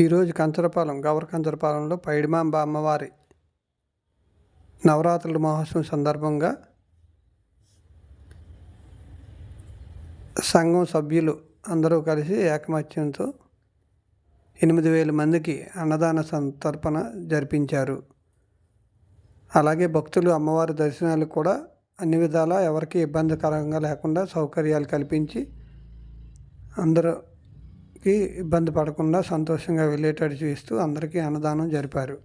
ఈరోజు కంచరపాలెం గౌర కంచరపాలెంలో పైడిమాంబ అమ్మవారి నవరాత్రుల మహోత్సవం సందర్భంగా సంఘం సభ్యులు అందరూ కలిసి ఏకమత్యంతో 8,000 మందికి అన్నదాన సంతర్పణ జరిపించారు. అలాగే భక్తులు అమ్మవారి దర్శనాలు కూడా అన్ని విధాలా ఎవరికి ఇబ్బందికరంగా లేకుండా సౌకర్యాలు కల్పించి అందరికి ఇబ్బంది పడకుండా సంతోషంగా వెళ్ళేటట్టు చూస్తూ అందరికీ అన్నదానం జరిపారు.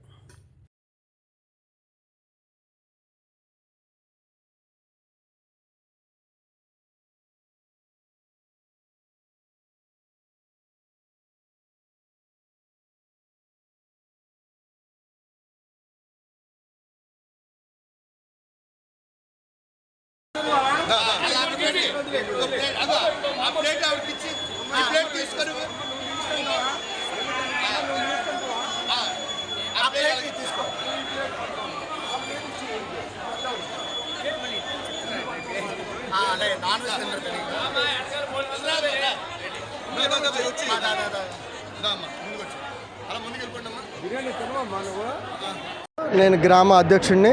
నేను గ్రామ అధ్యక్షుడిని.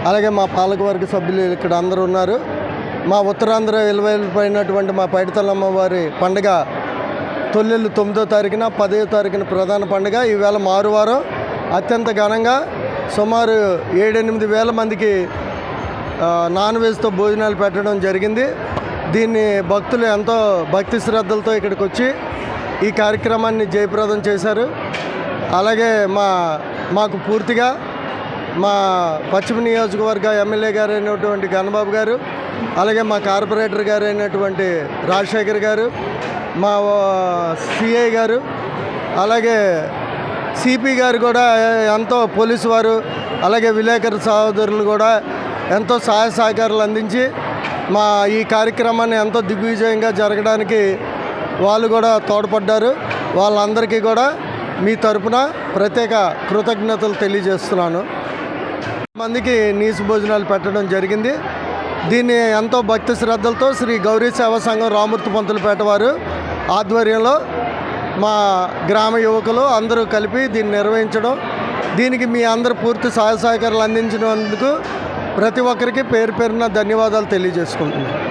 అలాగే మా పాలకవర్గ సభ్యులు ఇక్కడ అందరూ ఉన్నారు. మా ఉత్తరాంధ్ర విలువైనటువంటి మా పైడితల్లమ్మ వారి పండుగ తొల్లెళ్ళు 9వ తారీఖున 10వ తారీఖున ప్రధాన పండుగ. ఈవేళ మారువారం అత్యంత ఘనంగా సుమారు 7-8 వేల మందికి నాన్ వెజ్తో భోజనాలు పెట్టడం జరిగింది. దీన్ని భక్తులు ఎంతో భక్తి శ్రద్ధలతో ఇక్కడికి వచ్చి ఈ కార్యక్రమాన్ని జయప్రదం చేశారు. అలాగే మాకు పూర్తిగా మా పశ్చిమ నియోజకవర్గ ఎమ్మెల్యే గారు అయినటువంటి గణబాబు గారు, అలాగే మా కార్పొరేటర్ గారు అయినటువంటి రాజశేఖర్ గారు, మా సిఐ గారు, అలాగే సిపి గారు కూడా ఎంతో పోలీసు వారు, అలాగే విలేకరు సహోదరులు కూడా ఎంతో సహాయ సహకారాలు అందించి మా ఈ కార్యక్రమాన్ని ఎంతో దిగ్విజయంగా జరగడానికి వాళ్ళు కూడా తోడ్పడ్డారు. వాళ్ళందరికీ కూడా మీ తరపున ప్రత్యేక కృతజ్ఞతలు తెలియజేస్తున్నాను. మందికి నీసు భోజనాలు పెట్టడం జరిగింది. దీన్ని ఎంతో భక్తి శ్రద్ధలతో శ్రీ గౌరీ సేవా సంఘం రామూర్తి పంతులపేట వారు ఆధ్వర్యంలో మా గ్రామ యువకులు అందరూ కలిపి దీన్ని నిర్వహించడం, దీనికి మీ అందరూ పూర్తి సహాయ సహకారాలు అందించినందుకు ప్రతి ఒక్కరికి పేరు పేరున ధన్యవాదాలు తెలియజేసుకుంటున్నాను.